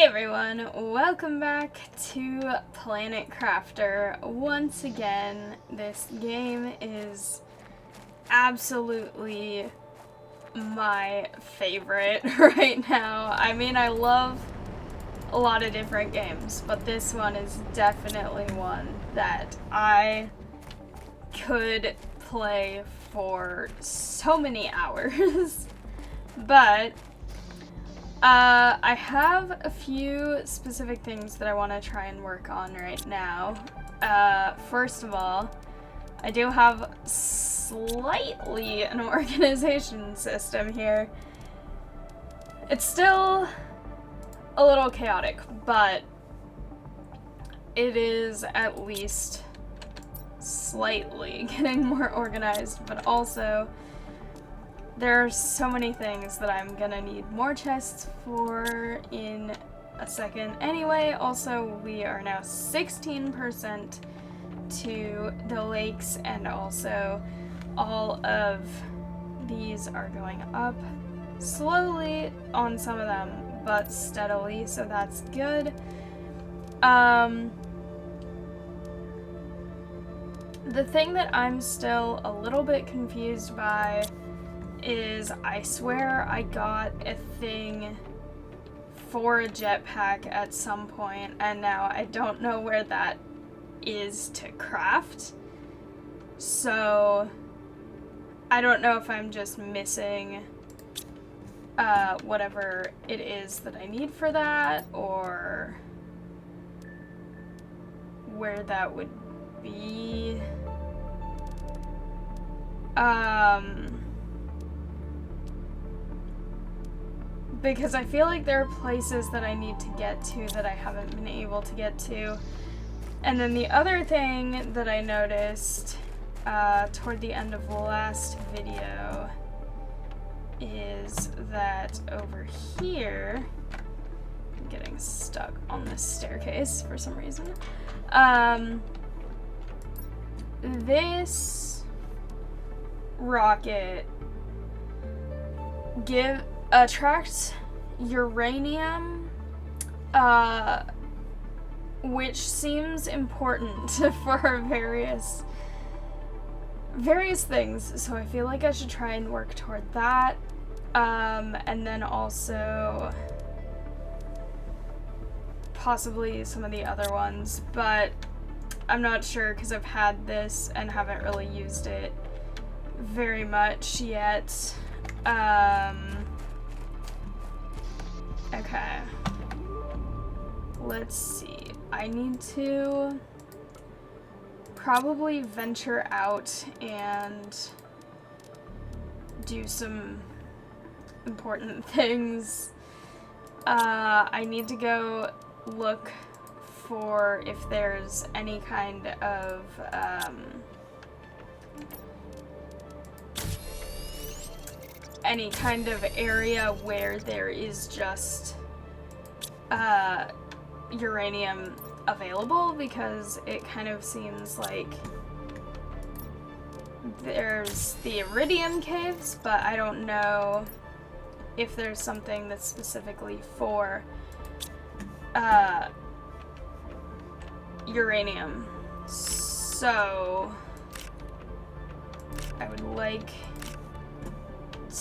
everyone, welcome back to Planet Crafter. Once again, this game is absolutely my favorite right now. I mean, I love a lot of different games, but this one is definitely one that I could play for so many hours. But I have a few specific things that I want to try and work on right now. First of all, I do have slightly an organization system here. It's still a little chaotic, but it is at least slightly getting more organized, but also there are so many things that I'm gonna need more chests for in a second. Anyway, also we are now 16% to the lakes, and also all of these are going up slowly on some of them, but steadily, so that's good. The thing that I'm still a little bit confused by is I swear I got a thing for a jetpack at some point, and now I don't know where that is to craft. So I don't know if I'm just missing whatever it is that I need for that, or where that would be. Because I feel like there are places that I need to get to that I haven't been able to get to. And then the other thing that I noticed toward the end of the last video is that over here, I'm getting stuck on this staircase for some reason. This rocket attracts uranium, which seems important for various things, so I feel like I should try and work toward that. And then also possibly some of the other ones, but I'm not sure because I've had this and haven't really used it very much yet. Okay. Let's see. I need to probably venture out and do some important things. I need to go look for if there's any kind of area where there is just uranium available, because it kind of seems like there's the iridium caves, but I don't know if there's something that's specifically for uranium. So I would like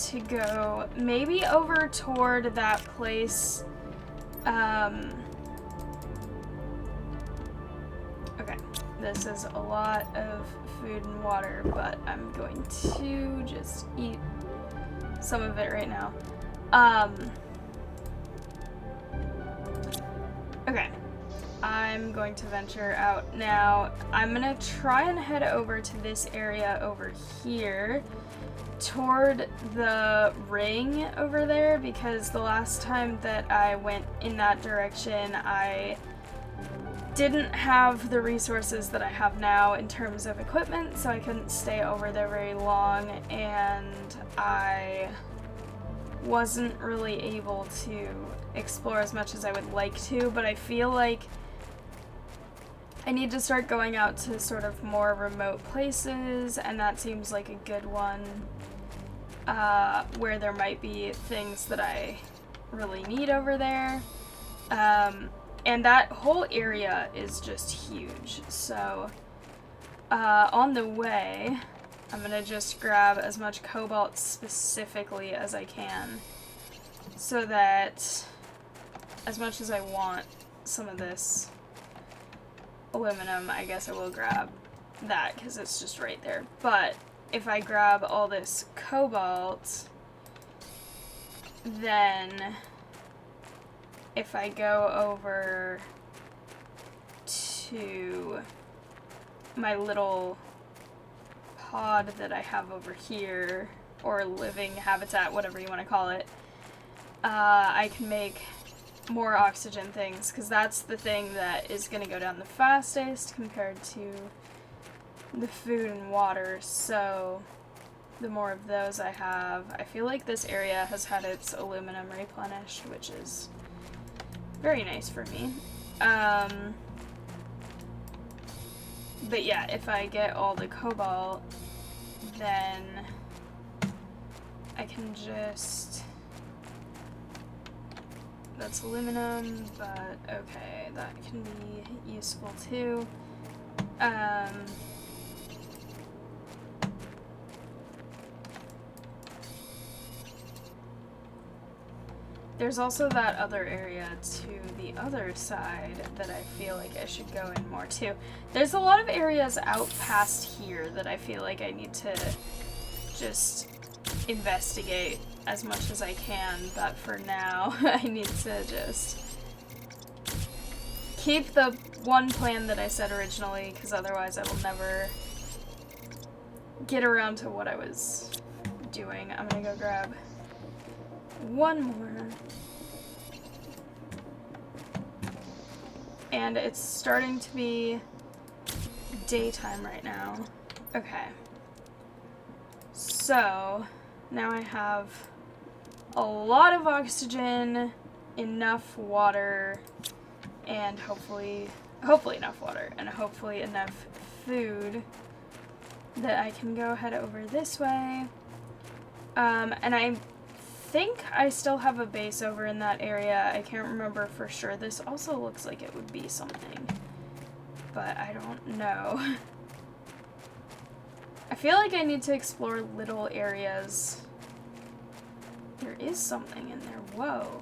to go maybe over toward that place. Okay, this is a lot of food and water, but I'm going to just eat some of it right now. Okay, I'm going to venture out now. I'm gonna try and head over to this area over here toward the ring over there, because the last time that I went in that direction I didn't have the resources that I have now in terms of equipment, so I couldn't stay over there very long, and I wasn't really able to explore as much as I would like to, but I feel like I need to start going out to sort of more remote places, and that seems like a good one, where there might be things that I really need over there. And that whole area is just huge. So on the way, I'm gonna just grab as much cobalt specifically as I can, so that as much as I want some of this aluminum, I guess I will grab that because it's just right there. But if I grab all this cobalt, then if I go over to my little pod that I have over here, or living habitat, whatever you want to call it, I can make more oxygen things, because that's the thing that is going to go down the fastest compared to the food and water. So the more of those I have, I feel like this area has had its aluminum replenished, which is very nice for me. But yeah, if I get all the cobalt, then I can just... That's aluminum, but okay, that can be useful too. There's also that other area to the other side that I feel like I should go in more too. There's a lot of areas out past here that I feel like I need to just investigate as much as I can, but for now I need to just keep the one plan that I said originally, because otherwise I will never get around to what I was doing. I'm gonna go grab one more. And it's starting to be daytime right now. Okay. So now I have a lot of oxygen, enough water, and hopefully enough water, and hopefully enough food that I can go head over this way. And I think I still have a base over in that area. I can't remember for sure. This also looks like it would be something, but I don't know. I feel like I need to explore little areas. There is something in there. Whoa.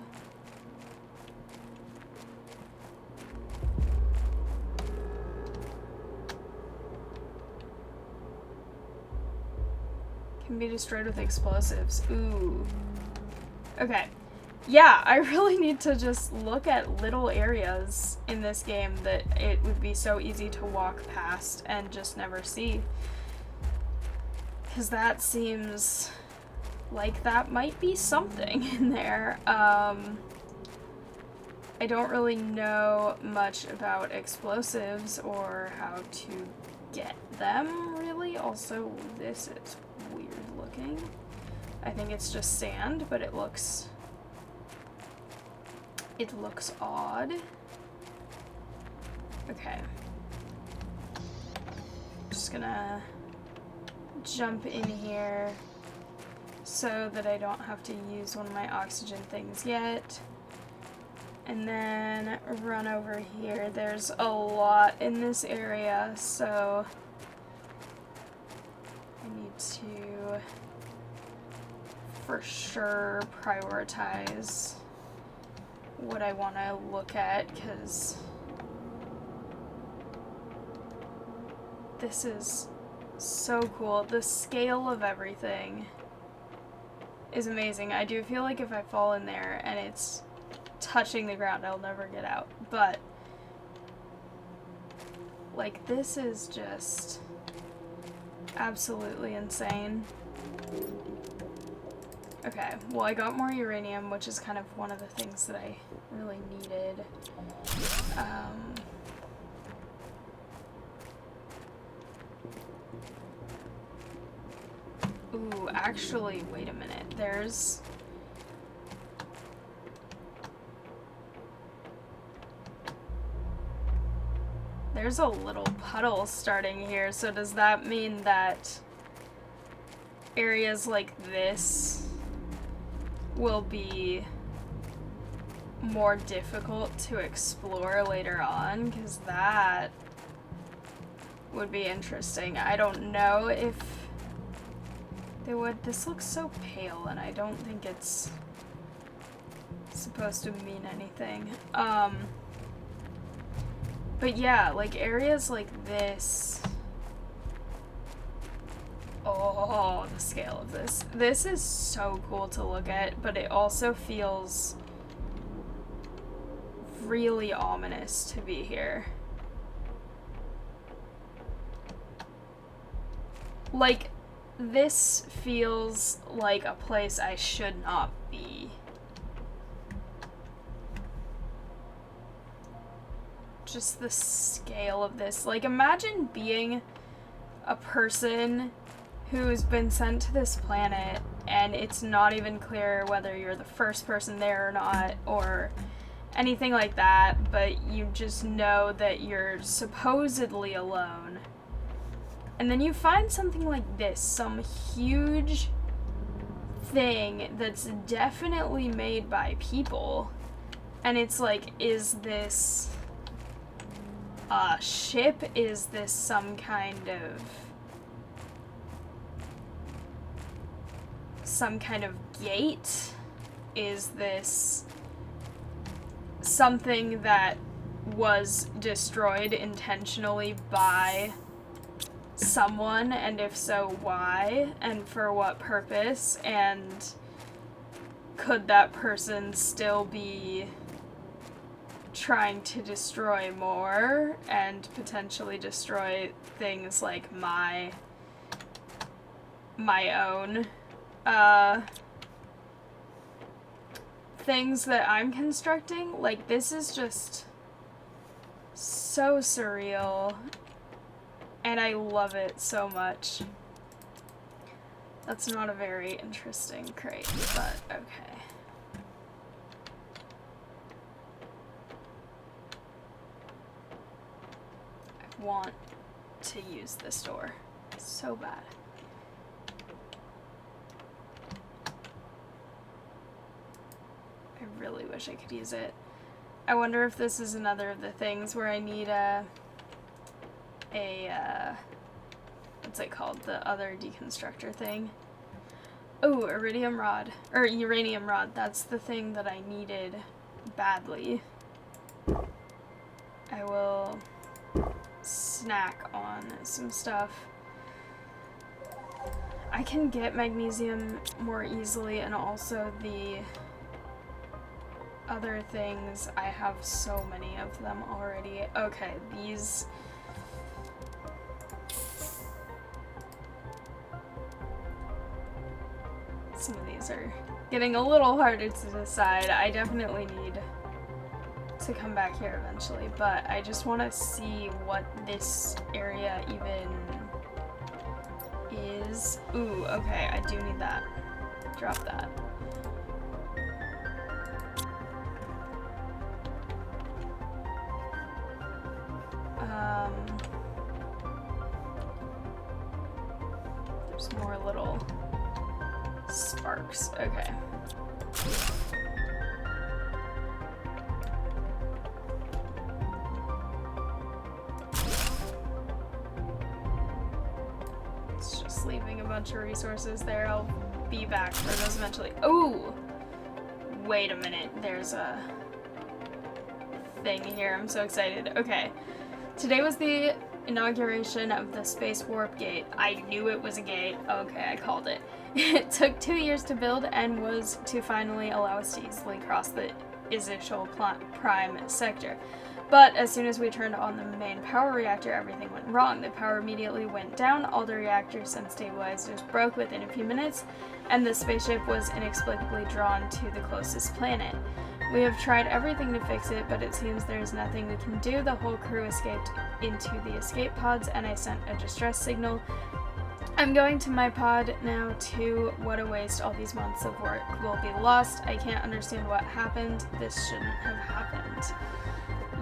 Can be destroyed with explosives. Ooh. Okay. Yeah, I really need to just look at little areas in this game that it would be so easy to walk past and just never see. Because that seems like that might be something in there. I don't really know much about explosives or how to get them, really. Also, this is weird looking. I think it's just sand, but it looks odd. Okay. Just gonna jump in here so that I don't have to use one of my oxygen things yet. And then run over here. There's a lot in this area, so I need to for sure prioritize what I want to look at, because this is so cool. The scale of everything is amazing. I do feel like if I fall in there and it's touching the ground, I'll never get out. But like, this is just absolutely insane. Okay, well, I got more uranium, which is kind of one of the things that I really needed. Ooh, actually, wait a minute. There's a little puddle starting here, so does that mean that areas like this will be more difficult to explore later on, because that would be interesting. I don't know if they would. This looks so pale, and I don't think it's supposed to mean anything. But yeah, like areas like this. Oh, the scale of this. This is so cool to look at, but it also feels really ominous to be here. Like, this feels like a place I should not be. Just the scale of this. Like, imagine being a person who's been sent to this planet and it's not even clear whether you're the first person there or not, or anything like that, but you just know that you're supposedly alone. And then you find something like this, some huge thing that's definitely made by people. And it's like, is this a ship? Is this some kind of gate? Is this something that was destroyed intentionally by someone, and if so, why, and for what purpose, and could that person still be trying to destroy more and potentially destroy things like my own things that I'm constructing? Like, this is just so surreal, and I love it so much. That's not a very interesting crate, but okay. I want to use this door so bad. I really wish I could use it. I wonder if this is another of the things where I need what's it called? The other deconstructor thing. Oh, iridium rod. Or uranium rod. That's the thing that I needed badly. I will snack on some stuff. I can get magnesium more easily, and also the other things, I have so many of them already. Okay, these... some of these are getting a little harder to decide. I definitely need to come back here eventually, but I just want to see what this area even is. Ooh, okay, I do need that. Drop that. There's more little sparks. Okay. It's just leaving a bunch of resources there. I'll be back for those eventually. Oh! Wait a minute. There's a thing here. I'm so excited. Okay. Today was the inauguration of the Space Warp Gate. I knew it was a gate. Okay, I called it. It took 2 years to build and was to finally allow us to easily cross the Ischel Prime sector. But as soon as we turned on the main power reactor, everything went wrong. The power immediately went down, all the reactors and stabilizers broke within a few minutes, and the spaceship was inexplicably drawn to the closest planet. We have tried everything to fix it, but it seems there's nothing we can do. The whole crew escaped into the escape pods, and I sent a distress signal. I'm going to my pod now too. What a waste. All these months of work will be lost. I can't understand what happened. This shouldn't have happened.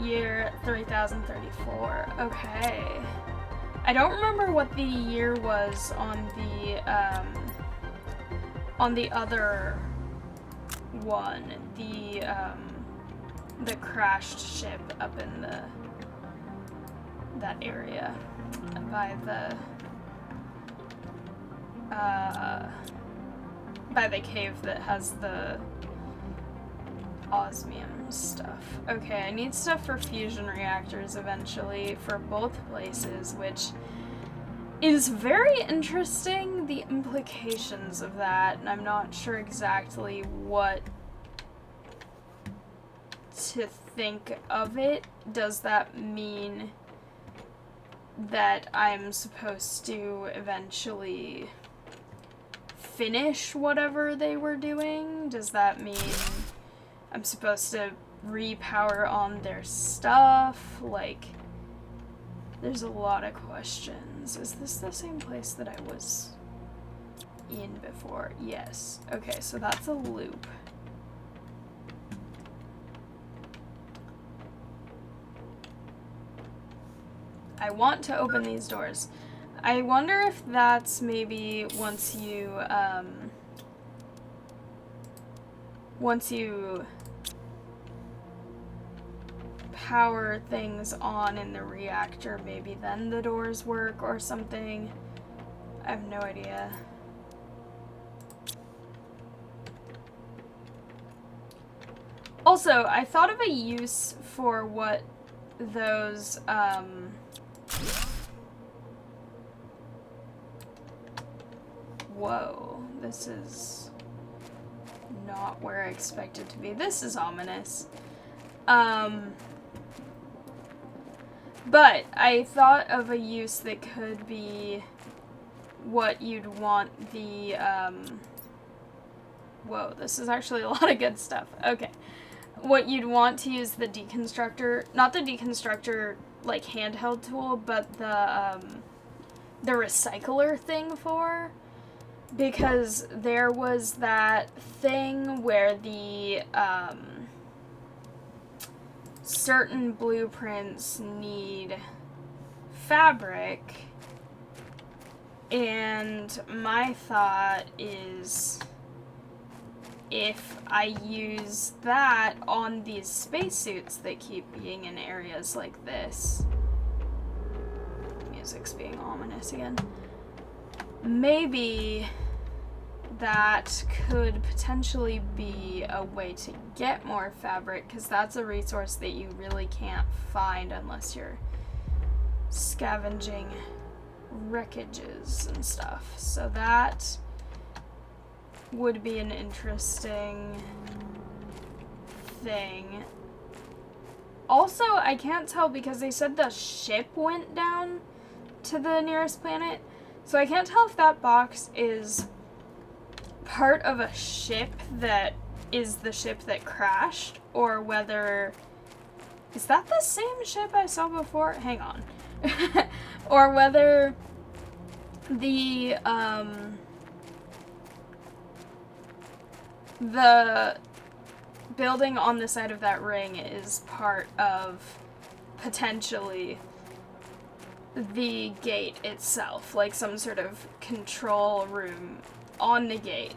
Year 3034. Okay. I don't remember what the year was on the other one. The the crashed ship up in that area by the cave that has the osmium stuff. Okay, I need stuff for fusion reactors eventually for both places, which is very interesting, the implications of that, and I'm not sure exactly what to think of it. Does that mean that I'm supposed to eventually finish whatever they were doing? Does that mean I'm supposed to repower on their stuff? Like, there's a lot of questions. Is this the same place that I was in before? Yes. Okay, so that's a loop. I want to open these doors. I wonder if that's maybe once you power things on in the reactor, maybe then the doors work or something. I have no idea. Also, I thought of a use for what those, whoa, this is not where I expected to be. This is ominous. But I thought of a use that could be what you'd want the, whoa, this is actually a lot of good stuff. Okay. What you'd want to use the deconstructor, not the deconstructor, like, handheld tool, but the recycler thing for, because there was that thing where the, certain blueprints need fabric, and my thought is if I use that on these spacesuits that keep being in areas like this, music's being ominous again, maybe that could potentially be a way to get more fabric, because that's a resource that you really can't find unless you're scavenging wreckages and stuff. So that would be an interesting thing. Also, I can't tell because they said the ship went down to the nearest planet, so I can't tell if that box is part of a ship that is the ship that crashed, or whether... Is that the same ship I saw before? Hang on. Or whether the building on the side of that ring is part of, potentially, the gate itself, like some sort of control room on the gate.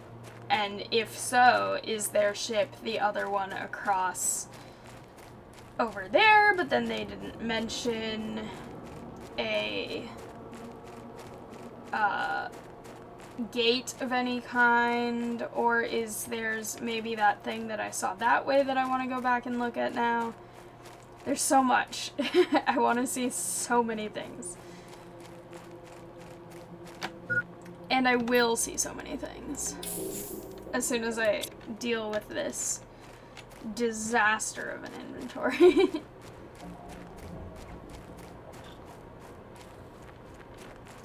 And if so, is their ship the other one across over there, but then they didn't mention a gate of any kind, or is there's maybe that thing that I saw that way that I want to go back and look at now? There's so much. I want to see so many things. And I will see so many things as soon as I deal with this disaster of an inventory.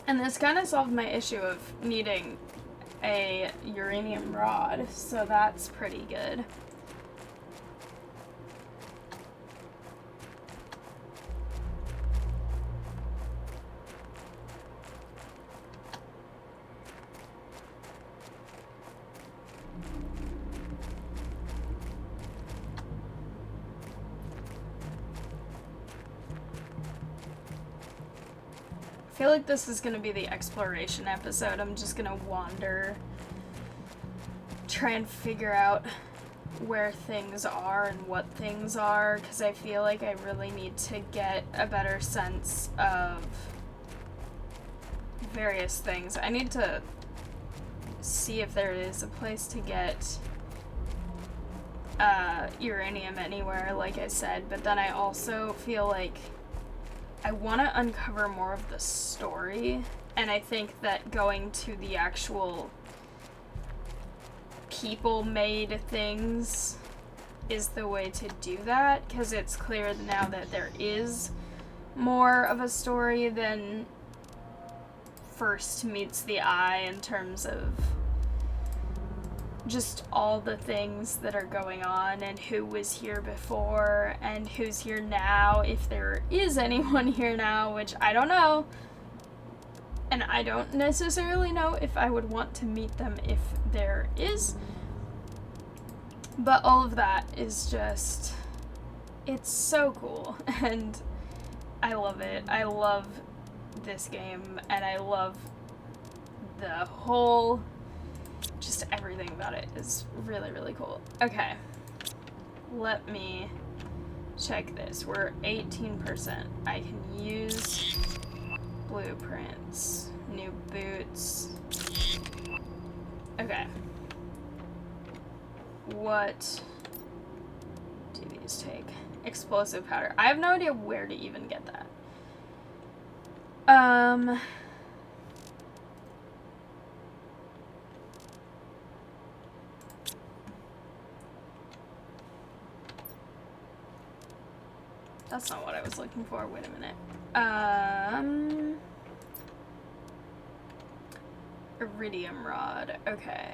And this kind of solved my issue of needing a uranium rod, so that's pretty good. I feel like this is gonna be the exploration episode. I'm just gonna wander, try and figure out where things are and what things are, because I feel like I really need to get a better sense of various things. I need to see if there is a place to get uranium anywhere, like I said, but then I also feel like I want to uncover more of the story, and I think that going to the actual people-made things is the way to do that, because it's clear now that there is more of a story than first meets the eye in terms of just all the things that are going on and who was here before and who's here now, if there is anyone here now, which I don't know. And I don't necessarily know if I would want to meet them if there is. But all of that is just, it's so cool. And I love it. I love this game. And I love the whole, just everything about it is really, really cool. Okay. Let me check this. We're 18%. I can use blueprints, new boots. Okay. What do these take? Explosive powder. I have no idea where to even get that. That's not what I was looking for. Wait a minute. Iridium rod. Okay.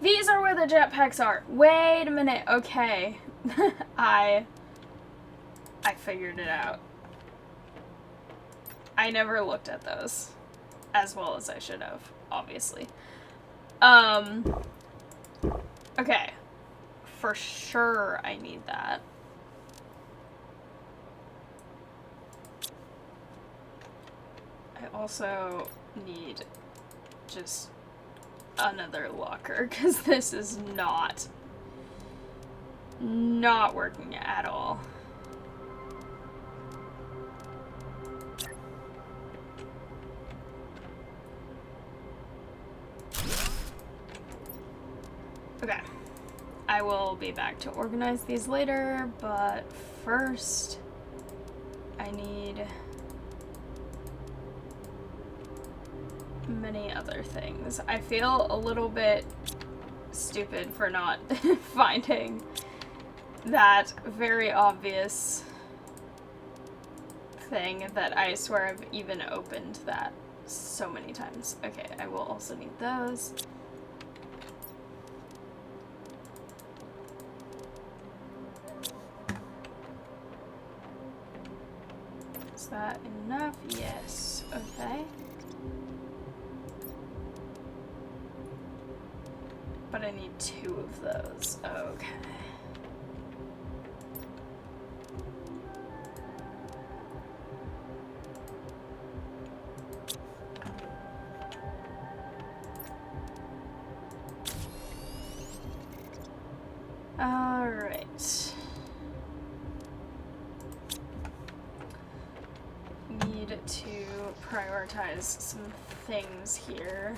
These are where the jetpacks are. Wait a minute. Okay. I figured it out. I never looked at those as well as I should have, obviously. Okay. For sure I need that. I also need just another locker, because this is not working at all. Okay. I will be back to organize these later, but first I need many other things. I feel a little bit stupid for not finding that very obvious thing that I swear I've even opened that so many times. Okay, I will also need those. Is that enough? Yes. Okay. But I need 2 of those. Okay. Alright. Need to prioritize some things here.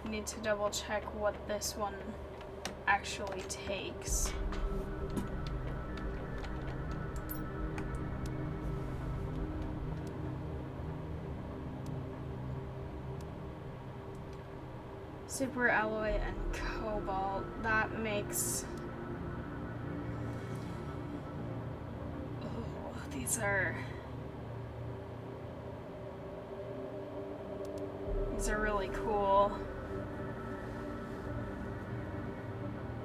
Need to double check what this one actually takes. Super alloy and cobalt. That makes... Oh, these are really cool.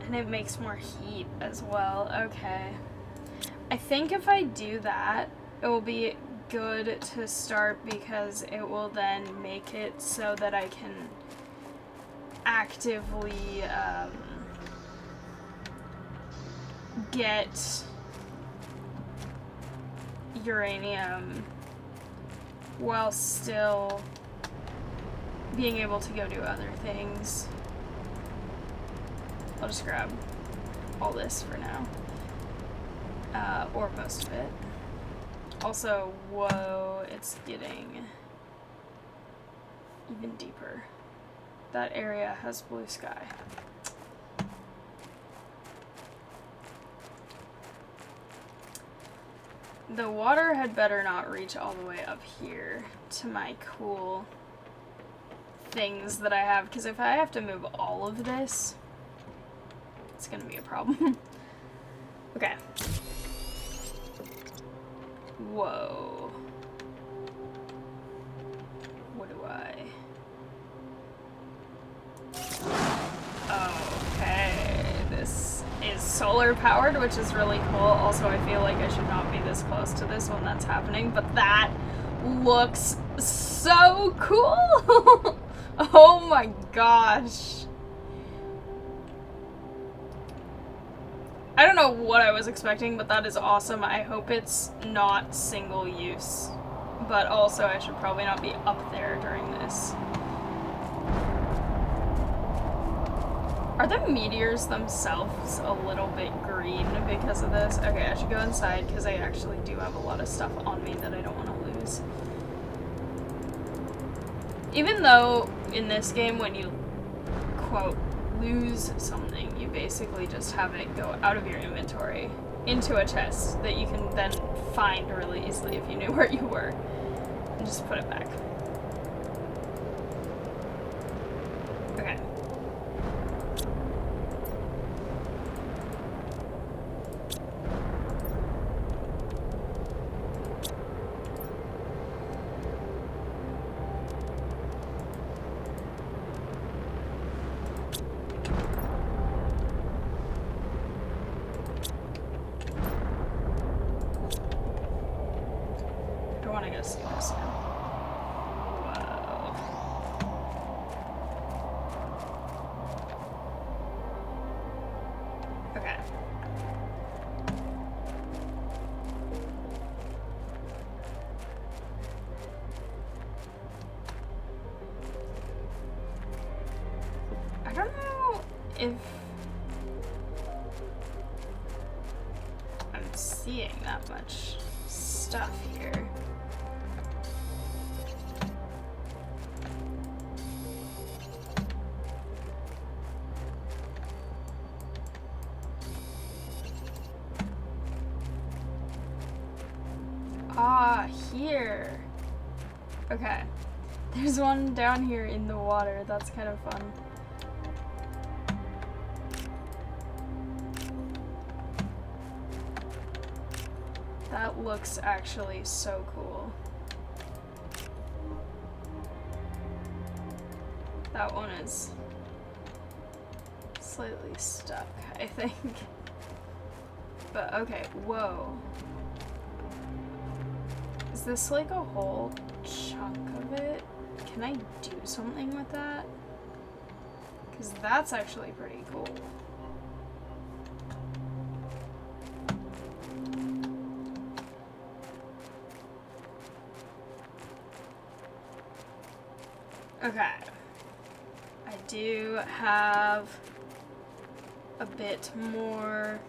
And it makes more heat as well. Okay. I think if I do that, it will be good to start, because it will then make it so that I can actively get uranium while still being able to go do other things. I'll just grab all this for now. Or most of it. Also, whoa, it's getting even deeper. That area has blue sky. The water had better not reach all the way up here to my cool things that I have, because if I have to move all of this, it's gonna be a problem. Okay. Whoa. What do I... Okay, this is solar powered, which is really cool. Also, I feel like I should not be this close to this when that's happening, but that looks so cool! Oh my gosh. I don't know what I was expecting, but that is awesome. I hope it's not single use, but also I should probably not be up there during this. Are the meteors themselves a little bit green because of this? Okay, I should go inside because I actually do have a lot of stuff on me that I don't want to lose. Even though in this game when you, quote, lose something, you basically just have it go out of your inventory into a chest that you can then find really easily if you knew where you were. And just put it back. Okay. I don't know if I'm seeing that much stuff here. Ah, here. Okay. There's one down here in the water. That's kind of fun. That looks actually so cool. That one is slightly stuck, I think. But okay, whoa. Is this like a whole chunk of it? Can I do something with that? Because that's actually pretty cool. Okay. I do have a bit more.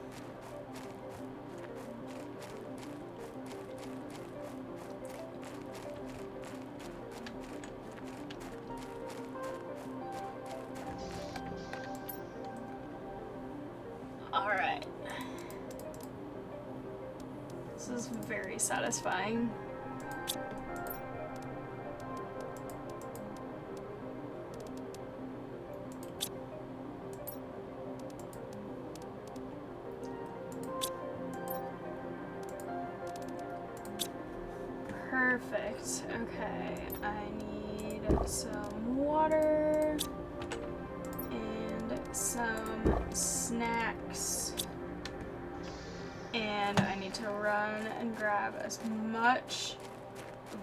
All right. This is very satisfying. Perfect. Okay, I need some water and some snacks. And I need to run and grab as much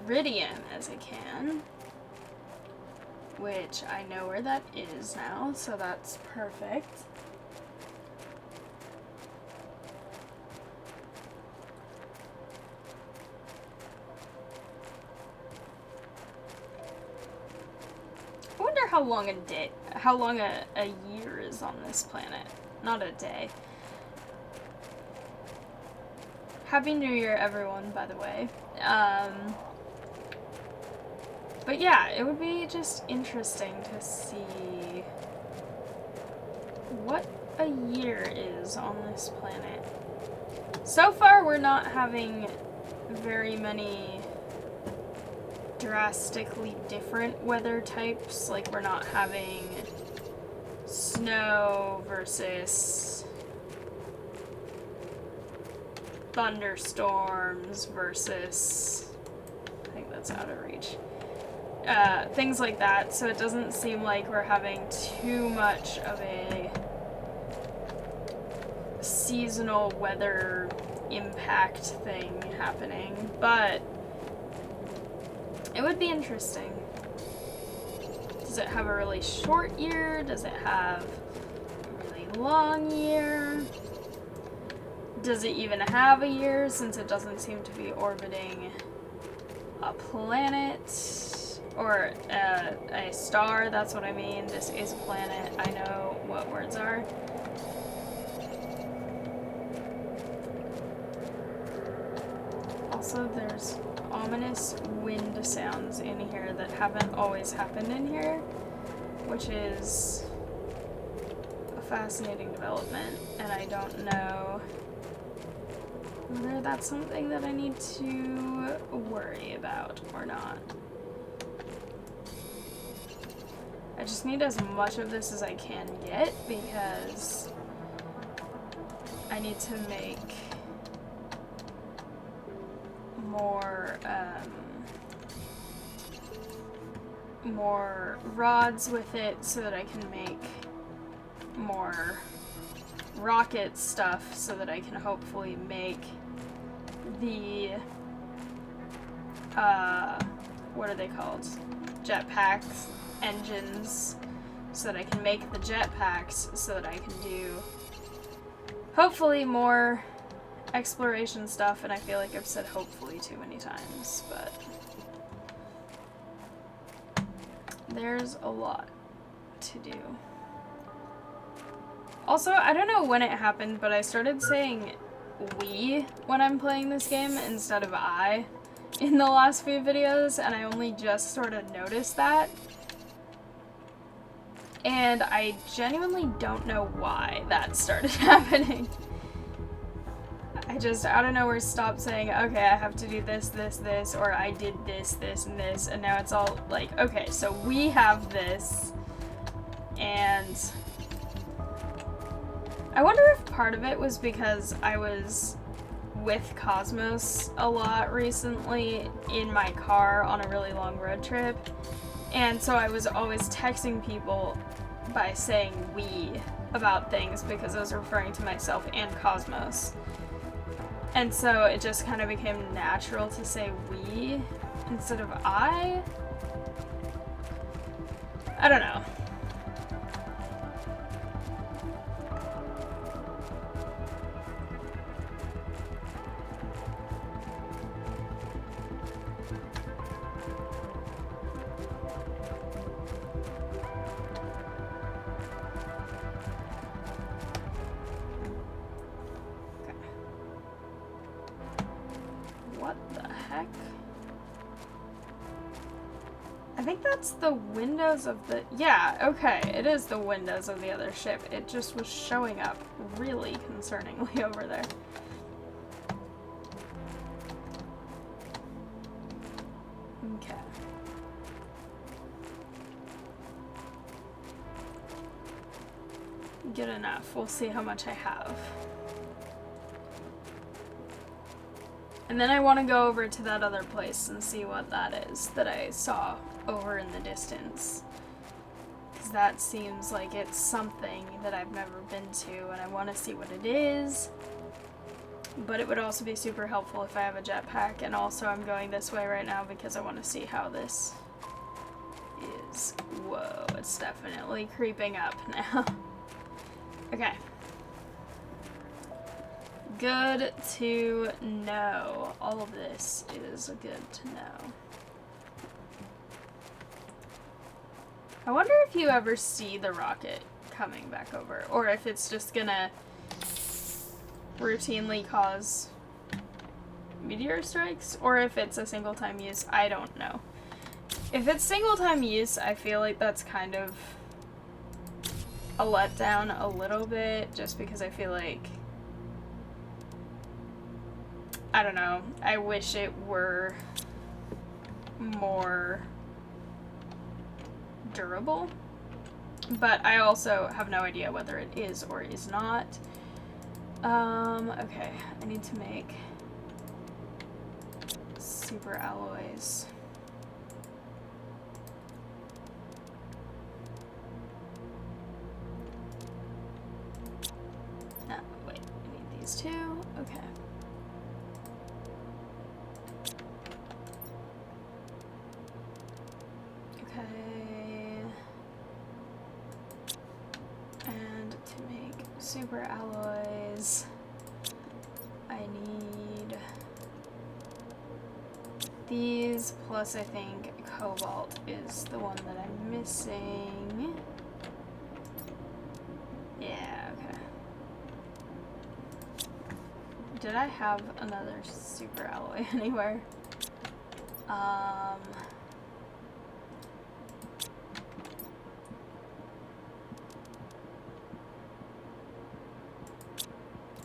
iridium as I can, which I know where that is now, so that's perfect. how long a year is on this planet, not a day. Happy New Year, everyone, by the way. But yeah, it would be just interesting to see what a year is on this planet. So far, we're not having very many drastically different weather types. Like, we're not having snow versus thunderstorms versus, I think that's out of reach, things like that. So it doesn't seem like we're having too much of a seasonal weather impact thing happening, but it would be interesting. Does it have a really short year? Does it have a really long year? Does it even have a year, since it doesn't seem to be orbiting a planet or a star? That's what I mean. This is a planet. I know what words are. Also, there's ominous wind sounds in here that haven't always happened in here, which is a fascinating development, and I don't know whether that's something that I need to worry about or not. I just need as much of this as I can get, because I need to make more rods with it so that I can make more rocket stuff, so that I can hopefully make the what are they called? Jetpacks, engines, so that I can make the jetpacks, so that I can do hopefully more exploration stuff. And I feel like I've said hopefully too many times, but there's a lot to do. Also, I don't know when it happened, but I started saying we when I'm playing this game instead of I in the last few videos, and I only just sort of noticed that. And I genuinely don't know why that started happening. I just, out of nowhere, stopped saying, okay, I have to do this, this, this, or I did this, this, and this, and now it's all like, okay, so we have this, and I wonder if part of it was because I was with Cosmos a lot recently in my car on a really long road trip, and so I was always texting people by saying we about things because I was referring to myself and Cosmos. And so it just kind of became natural to say we instead of I. I don't know. I think that's the windows of the... Yeah, okay, it is the windows of the other ship. It just was showing up really concerningly over there. Okay. Good enough. We'll see how much I have. And then I want to go over to that other place and see what that is that I saw over in the distance. Because that seems like it's something that I've never been to, and I want to see what it is. But it would also be super helpful if I have a jetpack, and also I'm going this way right now because I want to see how this is. Whoa, it's definitely creeping up now. Okay. Good to know. All of this is good to know. I wonder if you ever see the rocket coming back over, or if it's just gonna routinely cause meteor strikes, or if it's a single time use. I don't know. If it's single time use, I feel like that's kind of a letdown a little bit, just because I feel like, I don't know, I wish it were more durable, but I also have no idea whether it is or is not. Okay, I need to make super alloys. Wait, I need these two. Okay. And to make super alloys, I need these, plus I think cobalt is the one that I'm missing. Yeah, okay. Did I have another super alloy anywhere?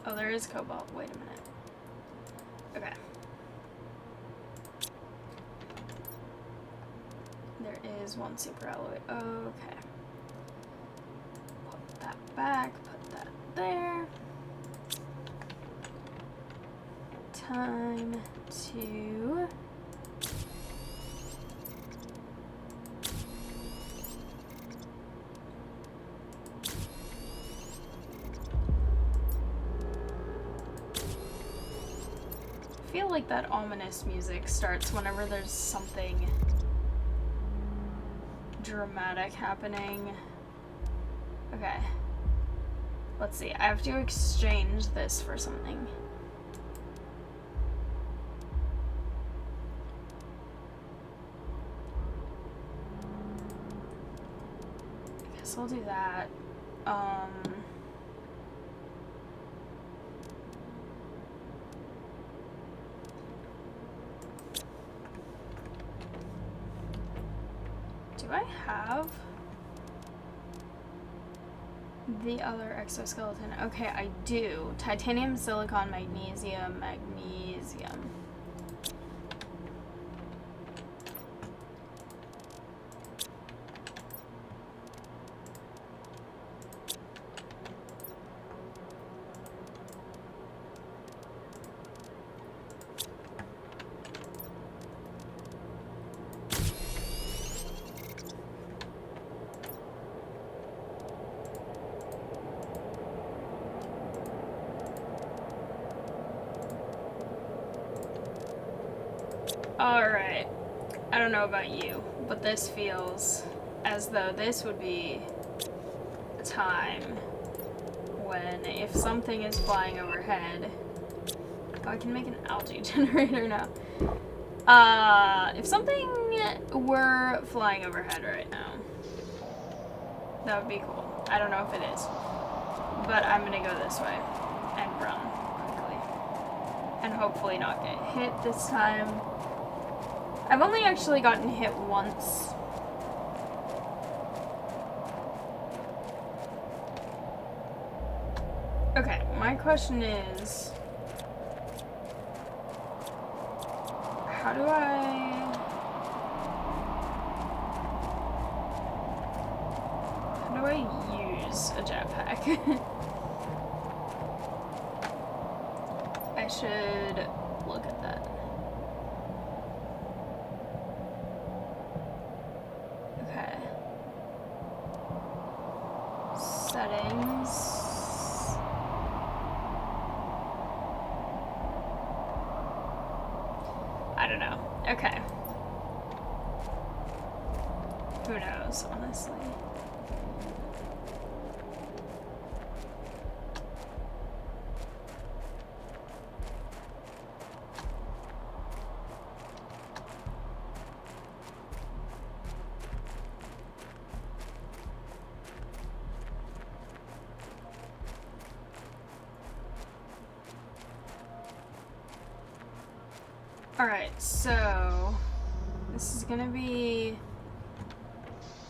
Oh, there is cobalt. Wait a minute. Okay. There is one super alloy. Okay. Put that back. Put that there. Time to... I feel like that ominous music starts whenever there's something dramatic happening. Okay. Let's see. I have to exchange this for something. I guess I'll do that. Do I have the other exoskeleton? Okay, I do. Titanium, silicon, magnesium, magnesium. Alright, I don't know about you, but this feels as though this would be a time when, if something is flying overhead... Oh, I can make an algae generator now. If something were flying overhead right now, that would be cool. I don't know if it is, but I'm gonna go this way and run quickly. And hopefully not get hit this time. I've only actually gotten hit once. Okay, my question is... How do I use a jetpack? I should look at that. Okay. Settings. I don't know. Okay. Who knows, honestly. Alright, so this is gonna be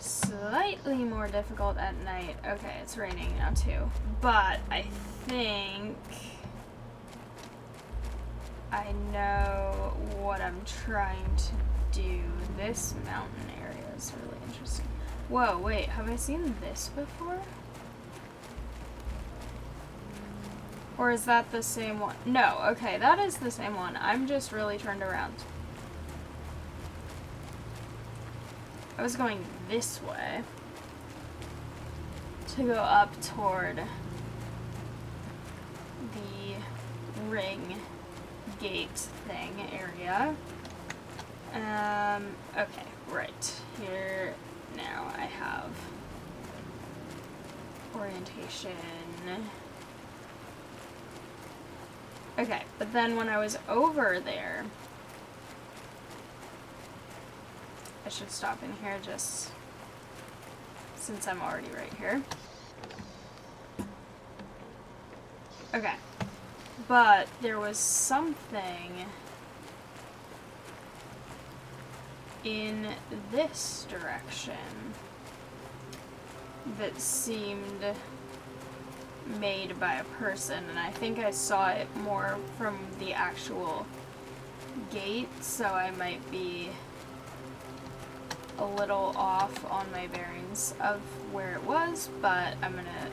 slightly more difficult at night. Okay, it's raining now too. But I think I know what I'm trying to do. This mountain area is really interesting. Whoa, wait, have I seen this before? Or is that the same one? No, okay, that is the same one. I'm just really turned around. I was going this way to go up toward the ring gate thing area. Okay, right. Here now I have orientation. Okay, but then when I was over there, I should stop in here just since I'm already right here. Okay, but there was something in this direction that seemed made by a person, and I think I saw it more from the actual gate, so I might be a little off on my bearings of where it was, but I'm gonna...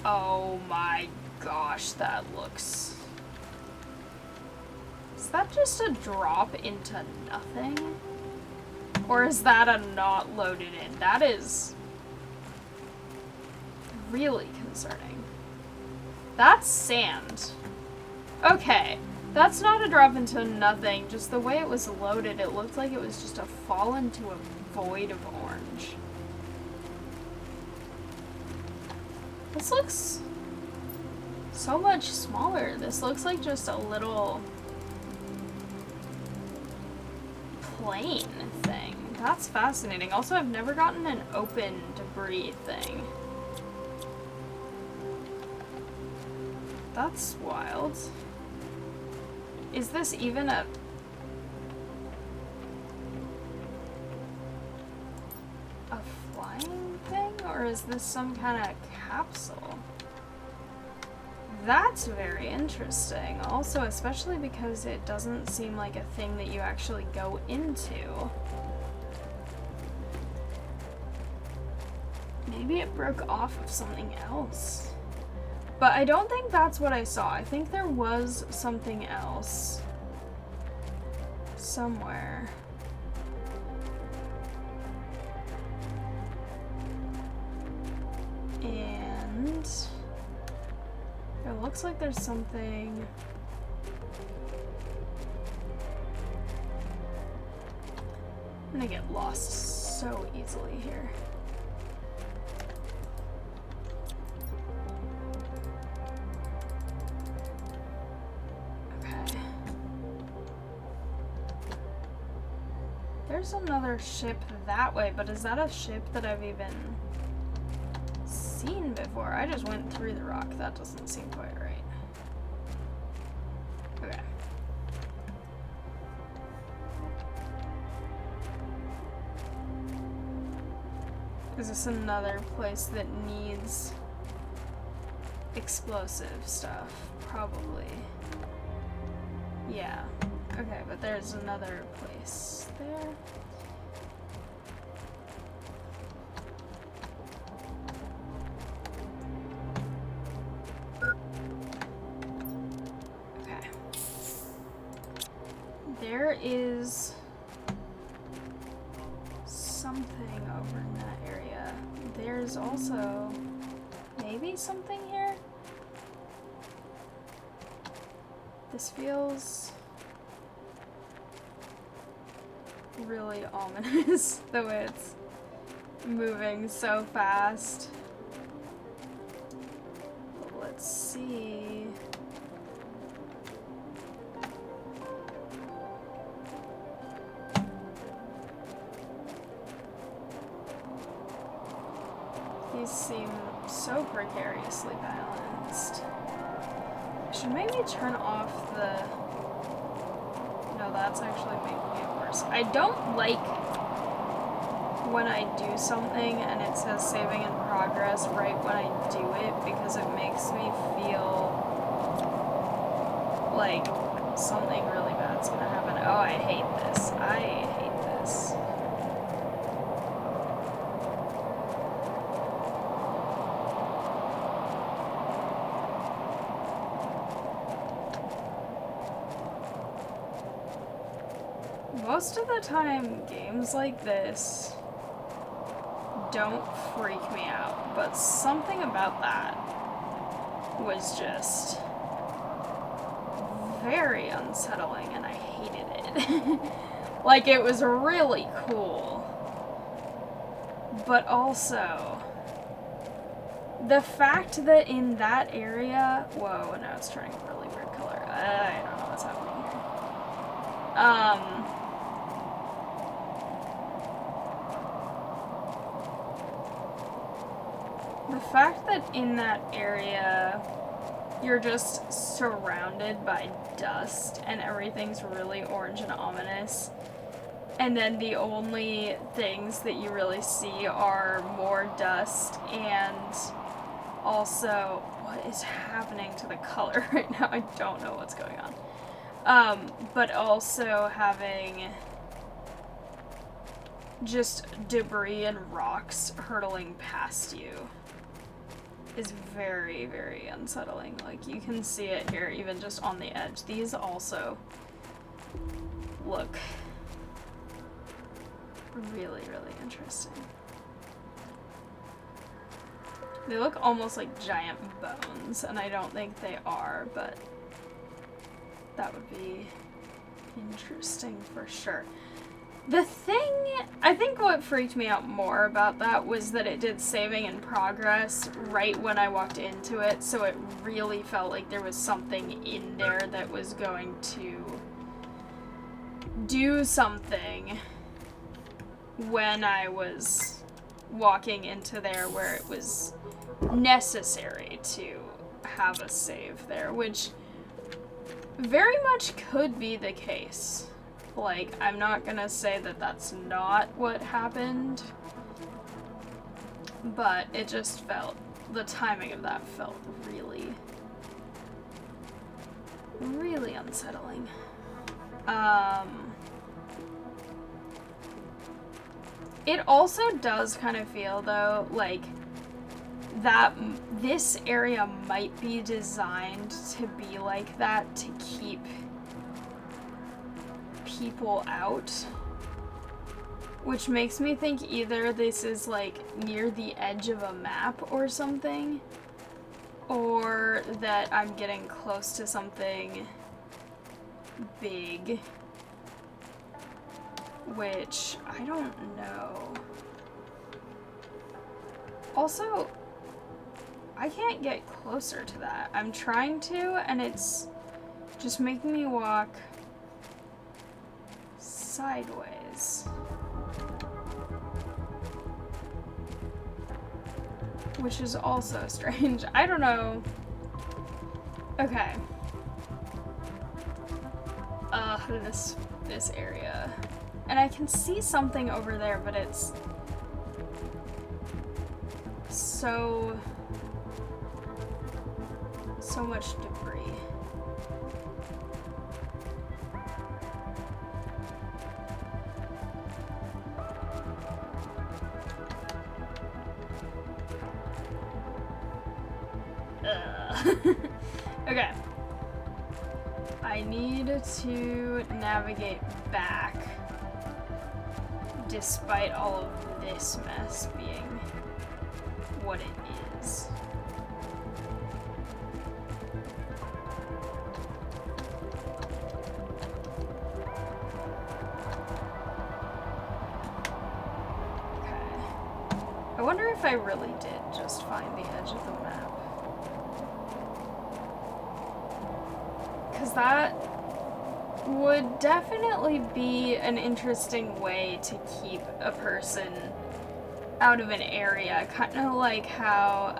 Oh my gosh, that looks... Is that just a drop into nothing? Or is that a not loaded in? That is really concerning. That's sand. Okay, that's not a drop into nothing. Just the way it was loaded, it looked like it was just a fall into a void of orange. This looks so much smaller. This looks like just a little plane thing. That's fascinating. Also, I've never gotten an open debris thing. That's wild. Is this even a... flying thing? Or is this some kind of capsule? That's very interesting. Also, especially because it doesn't seem like a thing that you actually go into. Maybe it broke off of something else. But I don't think that's what I saw. I think there was something else somewhere. And it looks like there's something... I'm gonna get lost so easily here. There's another ship that way, but is that a ship that I've even seen before? I just went through the rock. That doesn't seem quite right. Okay. Is this another place that needs explosive stuff? Probably. Yeah. Okay, but there's another place there. Okay. There is something over in that area. There's also maybe something here? This feels really ominous, the way it's moving so fast. But let's see. These seem so precariously balanced. I should maybe turn off the No, that's actually making it worse. I don't like when I do something and it says saving in progress right when I do it, because it makes me feel like something really bad's gonna happen. Oh, I hate this. I hate this. Most of the time, games like this don't freak me out, but something about that was just very unsettling, and I hated it. Like, it was really cool, but also the fact that in that area, whoa, now it's turning a really weird color. I don't know what's happening here. The fact that in that area you're just surrounded by dust and everything's really orange and ominous, and then the only things that you really see are more dust and also what is happening to the color right now? I don't know what's going on. But also having just debris and rocks hurtling past you is very, very unsettling. Like, you can see it here even just on the edge. These also look really, really interesting. They look almost like giant bones, and I don't think they are, but that would be interesting for sure. The thing, I think what freaked me out more about that was that it did saving in progress right when I walked into it, so it really felt like there was something in there that was going to do something when I was walking into there where it was necessary to have a save there, which very much could be the case. Like, I'm not gonna say that that's not what happened, but it just felt, the timing of that felt really, really unsettling. It also does kind of feel, though, like that this area might be designed to be like that to keep people out, which makes me think either this is like near the edge of a map or something, or that I'm getting close to something big, which I don't know. Also, I can't get closer to that. I'm trying to, and it's just making me walk sideways, which is also strange. I don't know. Okay. This area, and I can see something over there, but it's so much debris. Okay. I need to navigate back despite all of this mess being what it is. Okay. I wonder if I really did just find the edge of the map. Because that would definitely be an interesting way to keep a person out of an area. Kind of like how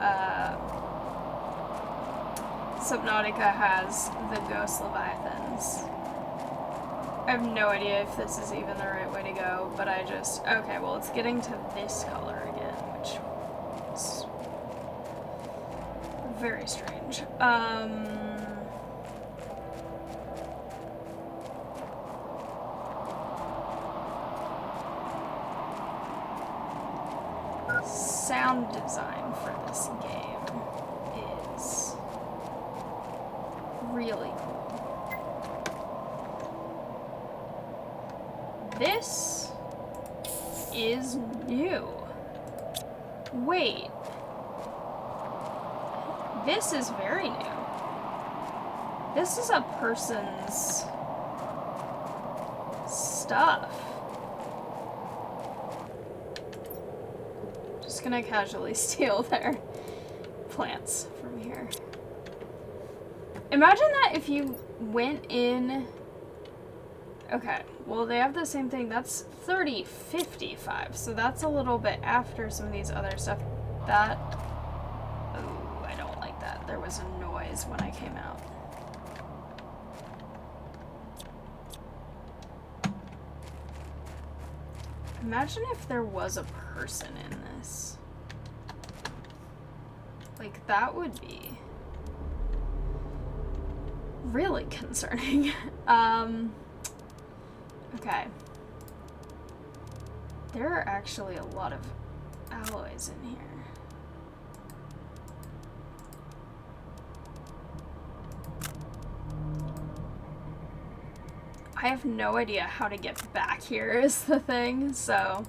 Subnautica has the Ghost Leviathans. I have no idea if this is even the right way to go, but I just... Okay, well, it's getting to this color again, which is very strange. Sound design for this game is really cool. This is new. Wait. This is very new. This is a person's stuff. Just gonna casually steal their plants from here. Imagine that if you went in... Okay, well they have the same thing. That's 3055, so that's a little bit after some of these other stuff. That... Oh, I don't like that. There was a noise when I came out. Imagine if there was a person in this. Like, that would be really concerning. Okay. There are actually a lot of alloys in here. I have no idea how to get back here is the thing, so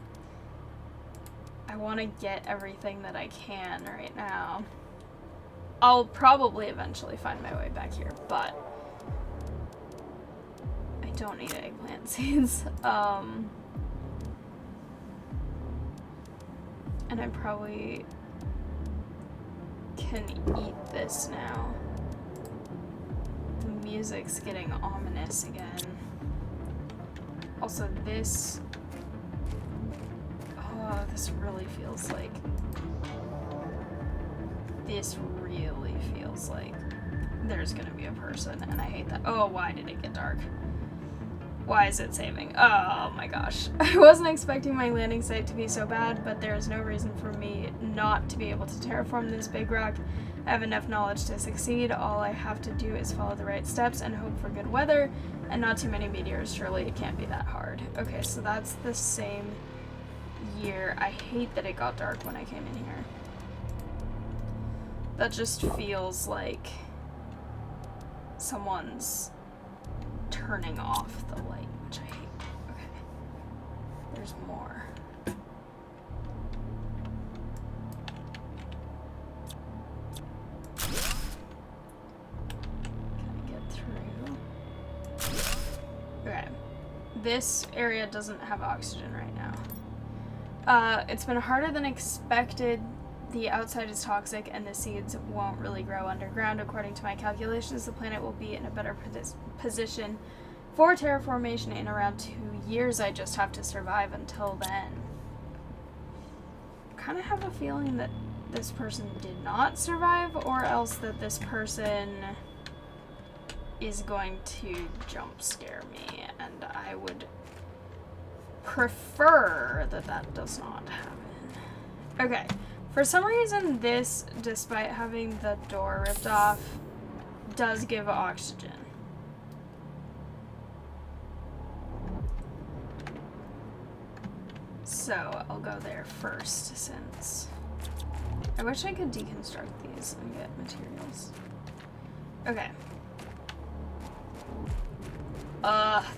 I want to get everything that I can right now. I'll probably eventually find my way back here, but I don't need eggplant seeds. And I probably can eat this now. The music's getting ominous again. Also, this... Oh, this really feels like... This really feels like there's gonna be a person, and I hate that. Oh, why did it get dark? Why is it saving? Oh my gosh. I wasn't expecting my landing site to be so bad, but there is no reason for me not to be able to terraform this big rock. I have enough knowledge to succeed. All I have to do is follow the right steps and hope for good weather and not too many meteors. Surely it can't be that hard. Okay, so that's the same year. I hate that it got dark when I came in here. That just feels like someone's turning off the light, which I hate. Okay. There's more. Can I get through? Okay. This area doesn't have oxygen right now. It's been harder than expected. The outside is toxic and the seeds won't really grow underground. According to my calculations, the planet will be in a better position for terraformation in around 2 years. I just have to survive until then. I kind of have a feeling that this person did not survive, or else that this person is going to jump scare me, and I would prefer that that does not happen. Okay. For some reason, this, despite having the door ripped off, does give oxygen. So, I'll go there first, since... I wish I could deconstruct these and get materials. Okay.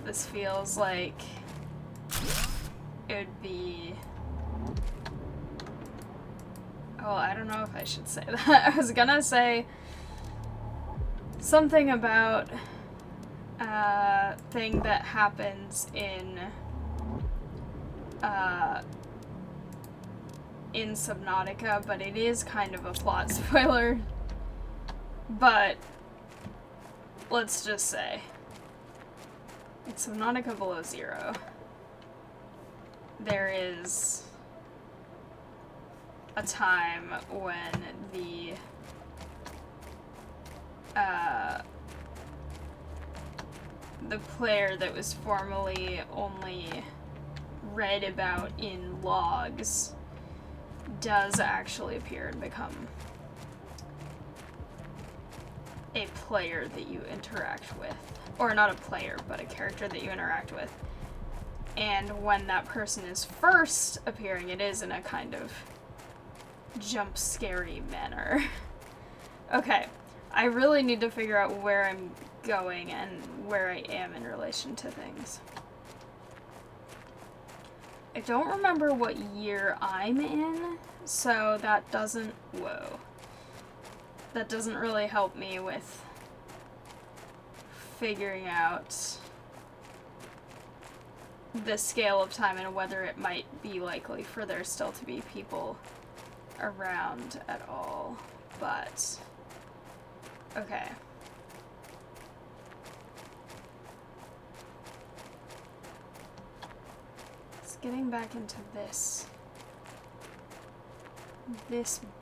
This feels like it would be... Well, I don't know if I should say that. I was gonna say something about a thing that happens in Subnautica, but it is kind of a plot spoiler. But let's just say it's Subnautica Below Zero. There is a time when the the player that was formerly only read about in logs does actually appear and become a player that you interact with. Or not a player, but a character that you interact with. And when that person is first appearing, it is in a kind of jump-scary manner. Okay, I really need to figure out where I'm going and where I am in relation to things. I don't remember what year I'm in, so that doesn't... Whoa. That doesn't really help me with figuring out the scale of time and whether it might be likely for there still to be people around at all. But, okay. Getting back into this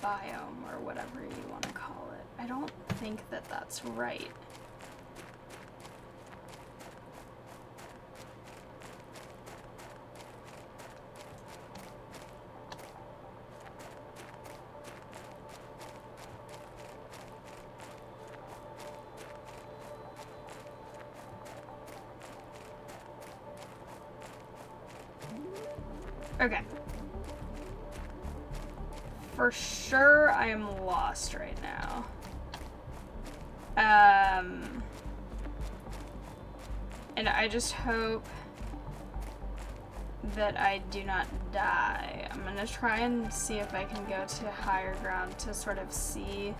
biome, or whatever you want to call it. I don't think that that's right. Okay. For sure, I am lost right now. And I just hope that I do not die. I'm gonna try and see if I can go to higher ground to sort of see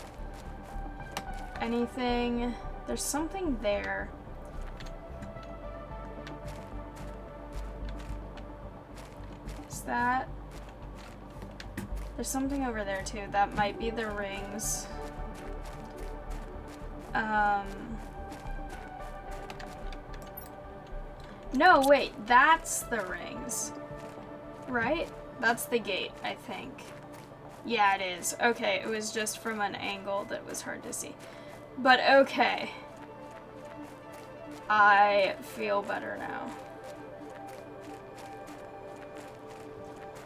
anything. There's something there. That there's something over there too. That might be the rings. No, wait, that's the rings, right? That's the gate, I think. Yeah, it is. Okay, it was just from an angle that was hard to see. But okay. I feel better now.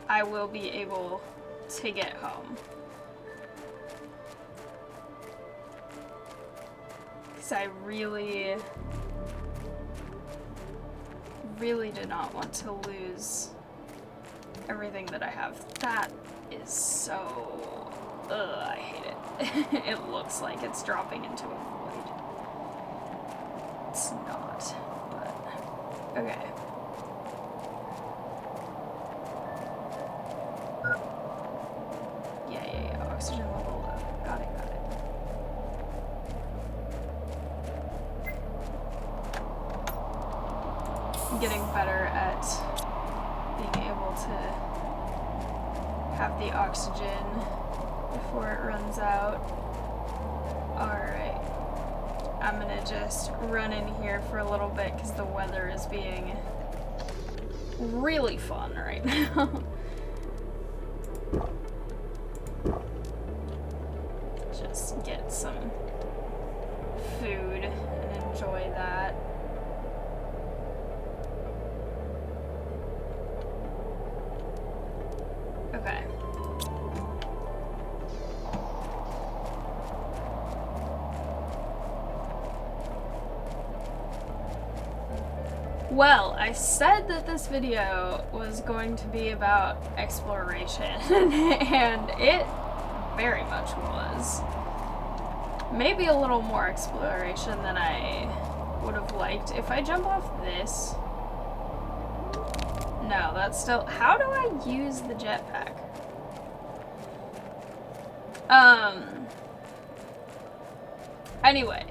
I will be able to get home. Because I really did not want to lose everything that I have. That is so... Ugh, I hate it. It looks like it's dropping into a void. It's not, but... Okay. Oxygen level low. Got it. I'm getting better at being able to have the oxygen before it runs out. Alright. I'm gonna just run in here for a little bit because the weather is being really fun right now. Just get some food and enjoy that. Okay. Well, I said that this video was going to be about exploration, and it very much was. Maybe a little more exploration than I would have liked. If I jump off this... No, that's still... How do I use the jetpack? Anyway,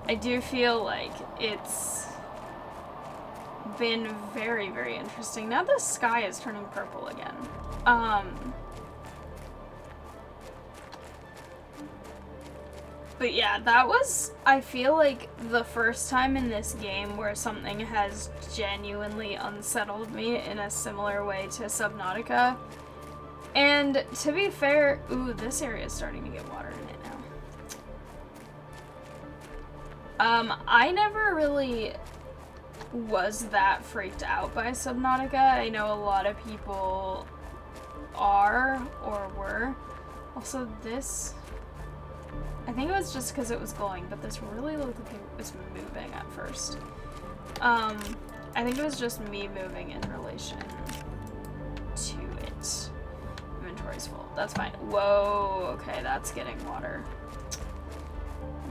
I do feel like it's been very, very interesting. Now the sky is turning purple again. But yeah, that was, I feel like, the first time in this game where something has genuinely unsettled me in a similar way to Subnautica. And to be fair, ooh, this area is starting to get water in it now. I never really was that freaked out by Subnautica. I know a lot of people are or were. Also, this, I think it was just because it was glowing, but this really looked like it was moving at first. I think it was just me moving in relation to it. Inventory's full. That's fine. Whoa, okay, that's getting water.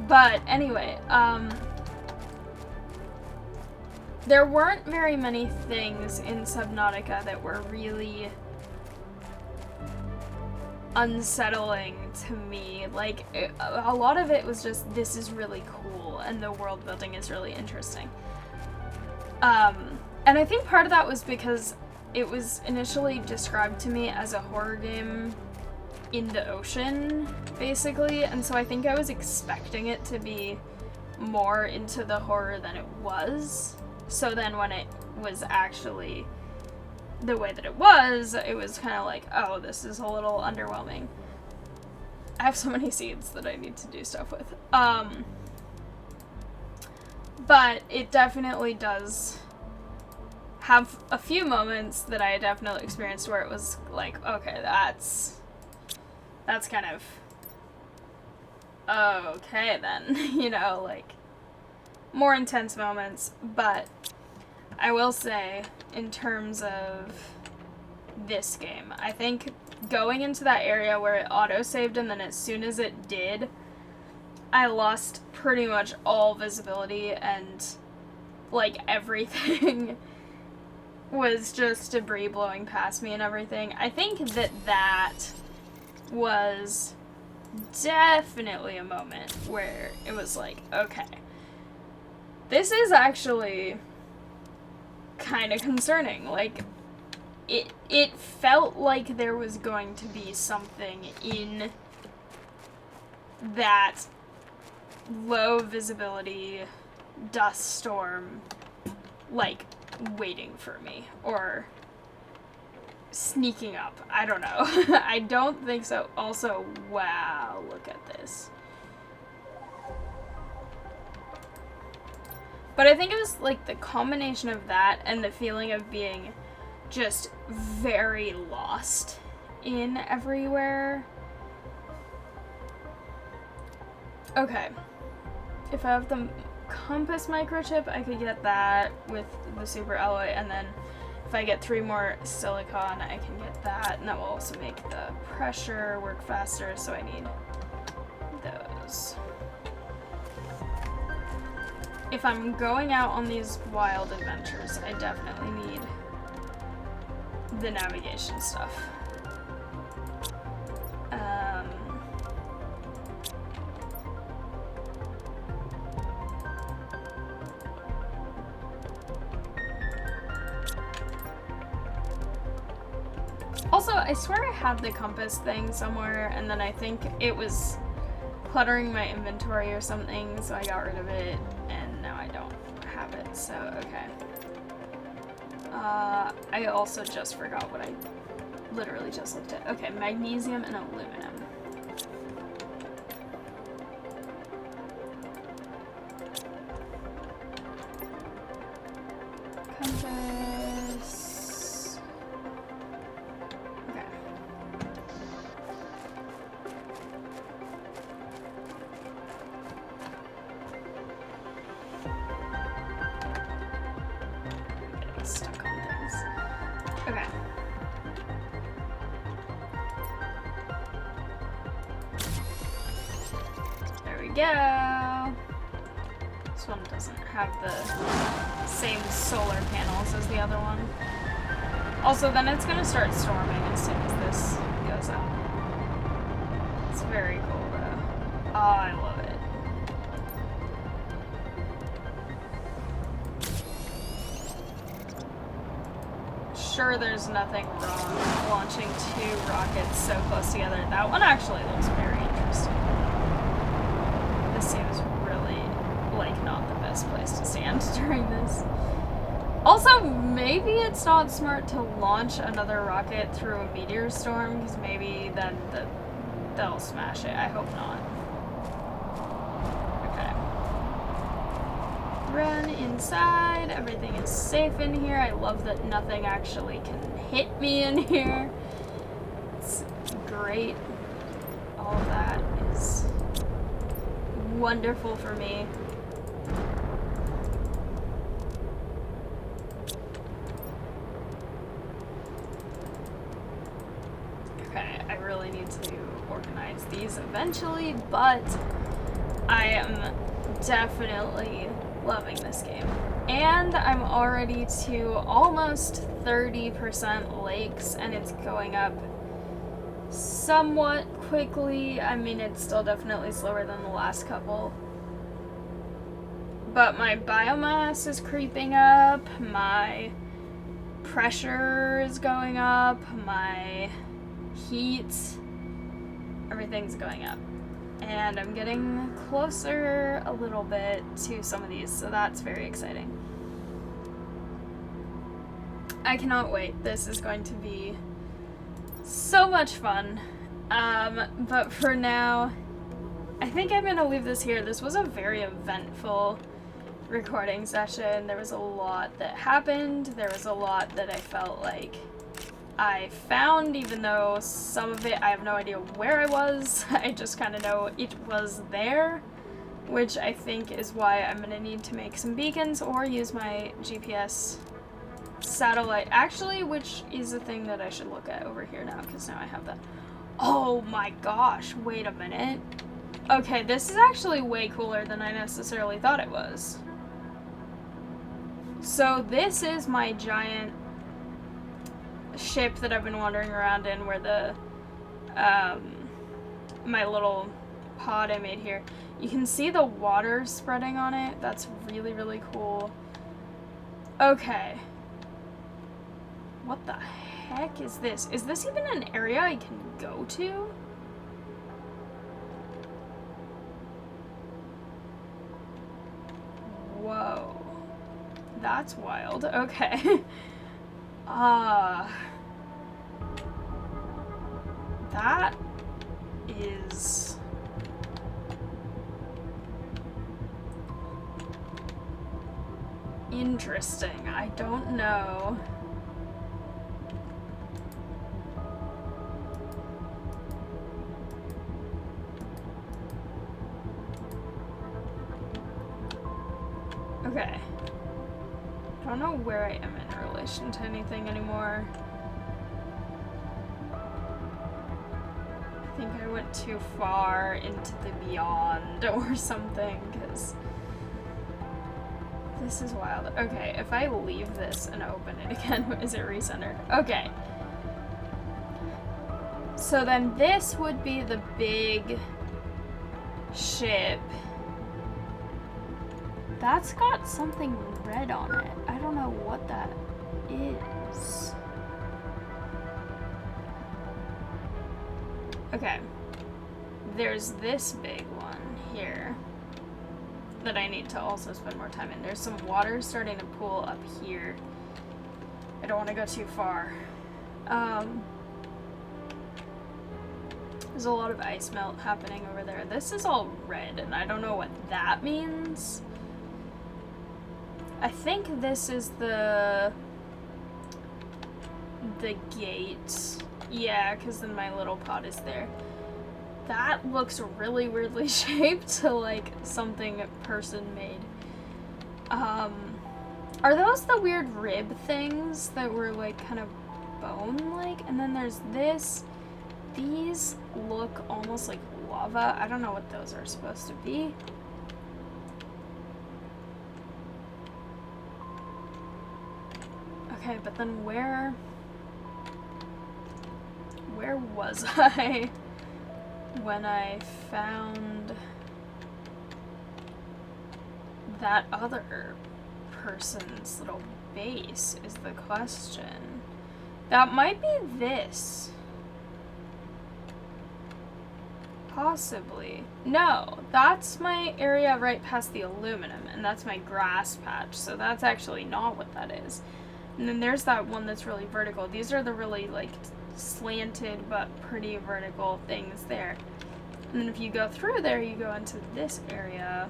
But anyway, there weren't very many things in Subnautica that were really unsettling to me. Like, a lot of it was just, this is really cool, and the world building is really interesting. And I think part of that was because it was initially described to me as a horror game in the ocean, basically, and so I think I was expecting it to be more into the horror than it was. So then when it was actually the way that it was kind of like, oh, this is a little underwhelming. I have so many seeds that I need to do stuff with. But it definitely does have a few moments that I definitely experienced where it was like, okay, that's kind of okay then, you know, like more intense moments. But I will say, in terms of this game, I think going into that area where it auto-saved and then as soon as it did, I lost pretty much all visibility and like everything was just debris blowing past me and everything. I think that was definitely a moment where it was like, okay, this is actually kind of concerning. Like, it felt like there was going to be something in that low visibility dust storm, like, waiting for me, or sneaking up. I don't know. I don't think so. Also, wow, look at this. But I think it was like the combination of that and the feeling of being just very lost in everywhere. Okay. If I have the compass microchip, I could get that with the super alloy, and then if I get 3 more silicon, I can get that, and that will also make the pressure work faster, so I need those. If I'm going out on these wild adventures, I definitely need the navigation stuff. Also, I swear I had the compass thing somewhere, and then I think it was cluttering my inventory or something, so I got rid of it, and now I don't have it, so okay. I also just forgot what I literally just looked at. Okay, magnesium and aluminum. Compass. Okay. Getting stuck on things. Okay. There we go. This one doesn't have the same solar panels as the other one. Also, then it's gonna start storming as soon as this goes up. It's very cool though. Oh, I love it. Sure, there's nothing wrong with launching 2 rockets so close together. That one actually looks very interesting. This seems really like not the best place to stand during this. Also, maybe it's not smart to launch another rocket through a meteor storm, because maybe then they'll smash it. I hope not. Okay. run inside. Everything is safe in here. I love that nothing actually can hit me in here. It's great. All of that is wonderful for me. Okay, I really need to organize these eventually, but I am definitely loving this game. And I'm already to almost 30% lakes, and it's going up somewhat quickly. I mean, it's still definitely slower than the last couple. But my biomass is creeping up, my pressure is going up, my heat, everything's going up. And I'm getting closer a little bit to some of these, so that's very exciting. I cannot wait. This is going to be so much fun. But for now, I think I'm gonna leave this here. This was a very eventful recording session. There was a lot that happened. There was a lot that I felt like I found, even though some of it I have no idea where I was. I just kind of know it was there, which I think is why I'm gonna need to make some beacons or use my GPS satellite, actually, which is a thing that I should look at over here now, because now I have that. Oh my gosh, wait a minute. Okay, this is actually way cooler than I necessarily thought it was. So this is my giant ship that I've been wandering around in, where the my little pod I made here. You can see the water spreading on it. That's really, really cool. Okay. What the heck is this? Is this even an area I can go to? Whoa. That's wild. Okay. That is interesting. I don't know. Okay. I don't know where I am in relation to anything anymore. I think I went too far into the beyond or something, because this is wild. Okay, if I leave this and open it again, is it recentered? Okay. So then this would be the big ship. That's got something red on it. I don't know what that is. Okay. There's this big one here that I need to also spend more time in. There's some water starting to pool up here. I don't want to go too far. There's a lot of ice melt happening over there. This is all red, and I don't know what that means. I think this is the gate. Yeah, because then my little pod is there. That looks really weirdly shaped to like something a person made. Are those the weird rib things that were like kind of bone-like? And then there's this. These look almost like lava. I don't know what those are supposed to be. Okay, but then where was I when I found that other person's little base is the question. That might be this. Possibly. No, that's my area right past the aluminum, and that's my grass patch, so that's actually not what that is. And then there's that one that's really vertical. These are the really, like, slanted but pretty vertical things there. And then if you go through there, you go into this area.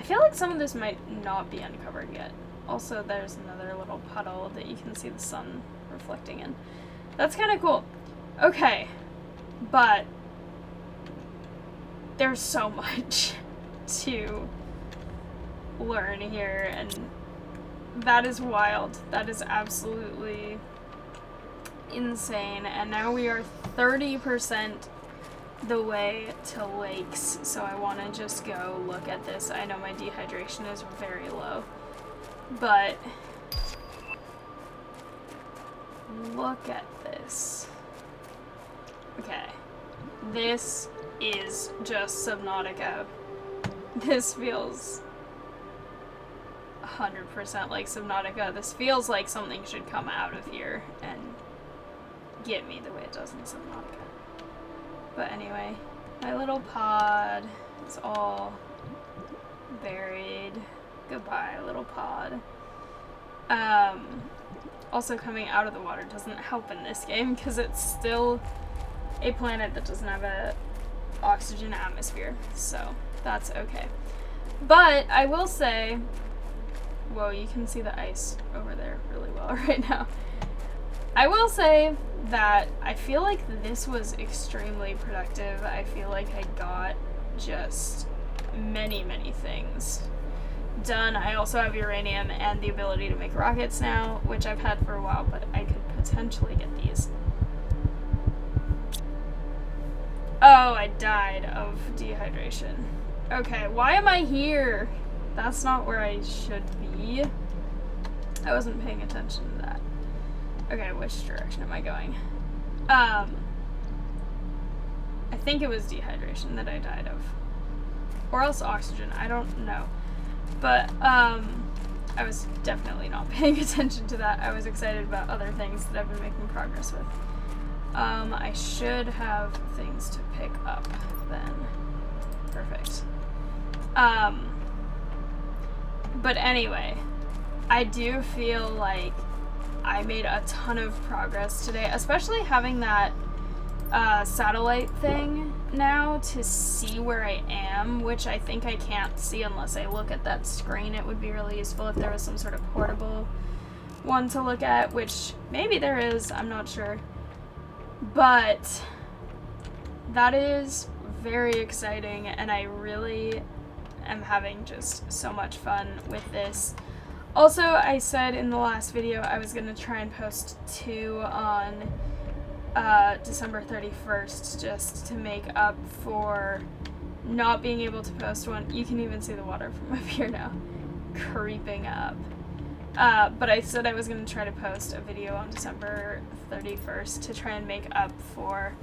I feel like some of this might not be uncovered yet. Also, there's another little puddle that you can see the sun reflecting in. That's kind of cool. Okay, but there's so much to learn here, and that is wild. That is absolutely insane. And now we are 30% the way to lakes, so I want to just go look at this. I know my dehydration is very low, but look at this. Okay, this is just Subnautica. This feels 100% like Subnautica. This feels like something should come out of here and get me the way it does in Subnautica. But anyway, my little pod is all buried. Goodbye, little pod. Also, coming out of the water doesn't help in this game because it's still a planet that doesn't have a oxygen atmosphere, so that's okay. But I will say, whoa, you can see the ice over there really well right now. I will say that I feel like this was extremely productive. I feel like I got just many things done. I also have uranium and the ability to make rockets now, which I've had for a while, but I could potentially get these. Oh, I died of dehydration. Okay, why am I here? That's not where I should be. I wasn't paying attention to that. Okay, which direction am I going? I think it was dehydration that I died of. Or else oxygen, I don't know. But, I was definitely not paying attention to that. I was excited about other things that I've been making progress with. I should have things to pick up then. Perfect. But anyway, I do feel like I made a ton of progress today, especially having that satellite thing now to see where I am, which I think I can't see unless I look at that screen. It would be really useful if there was some sort of portable one to look at, which maybe there is, I'm not sure. But that is very exciting, and I really am having just so much fun with this. Also, I said in the last video I was going to try and post 2 on December 31st just to make up for not being able to post one. You can even see the water from up here now creeping up. But I said I was going to try to post a video on December 31st to try and make up for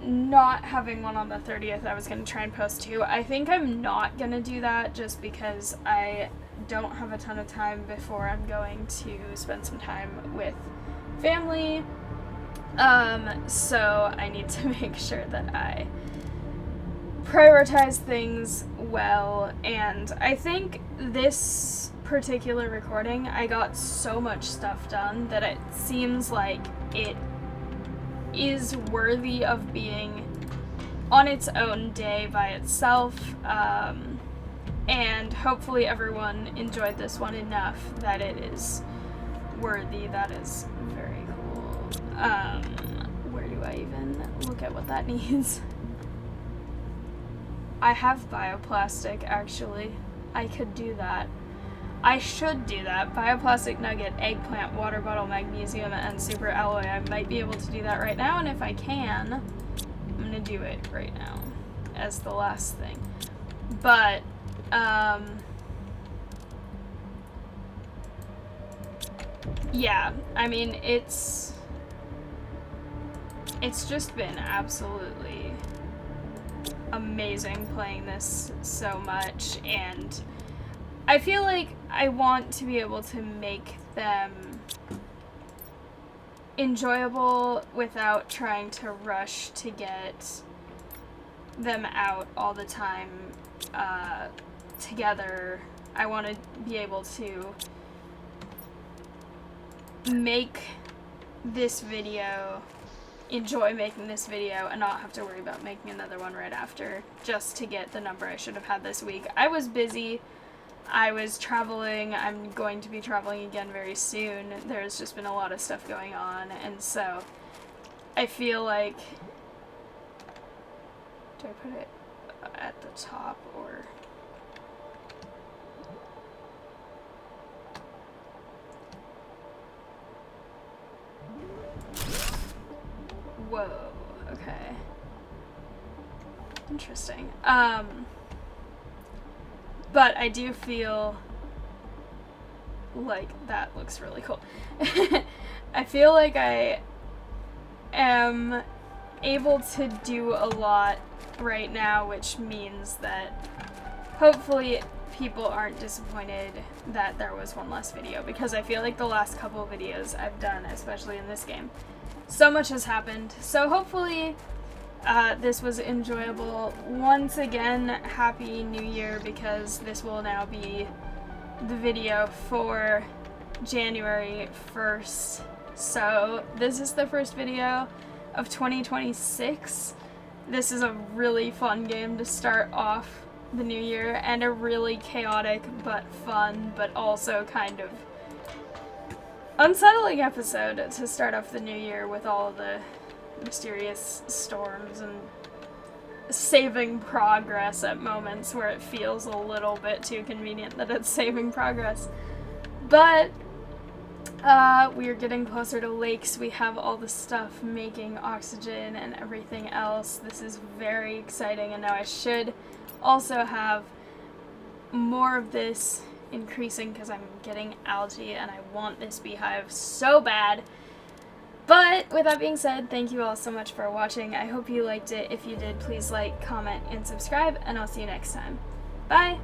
not having one on the 30th. I was going to try and post 2. I think I'm not going to do that just because I don't have a ton of time before I'm going to spend some time with family. So I need to make sure that I prioritize things well, and I think this particular recording, I got so much stuff done that it seems like it is worthy of being on its own day by itself, and hopefully everyone enjoyed this one enough that it is worthy. That is very cool. Where do I even look at what that needs? I have bioplastic, actually. I could do that. I should do that. Bioplastic nugget, eggplant, water bottle, magnesium, and super alloy. I might be able to do that right now, and if I can, I'm gonna do it right now as the last thing. But, yeah, I mean, it's just been absolutely amazing playing this so much, and I feel like I want to be able to make them enjoyable without trying to rush to get them out all the time together. I want to be able to make this video enjoy making this video and not have to worry about making another one right after just to get the number I should have had this week. I was busy. I was traveling. I'm going to be traveling again very soon. There's just been a lot of stuff going on, and so I feel like... Do I put it at the top or... Whoa, okay. Interesting. But I do feel like that looks really cool. I feel like I am able to do a lot right now, which means that hopefully people aren't disappointed that there was one less video, because I feel like the last couple of videos I've done, especially in this game, so much has happened. So hopefully this was enjoyable. Once again, Happy New Year, because this will now be the video for January 1st. So this is the first video of 2026. This is a really fun game to start off the new year, and a really chaotic but fun, but also kind of unsettling episode to start off the new year with all the mysterious storms and saving progress at moments where it feels a little bit too convenient that it's saving progress. But we are getting closer to lakes. We have all the stuff making oxygen and everything else. This is very exciting, and now I should also have more of this increasing because I'm getting algae and I want this beehive so bad. But with that being said, thank you all so much for watching. I hope you liked it. If you did, please like, comment, and subscribe, and I'll see you next time. Bye!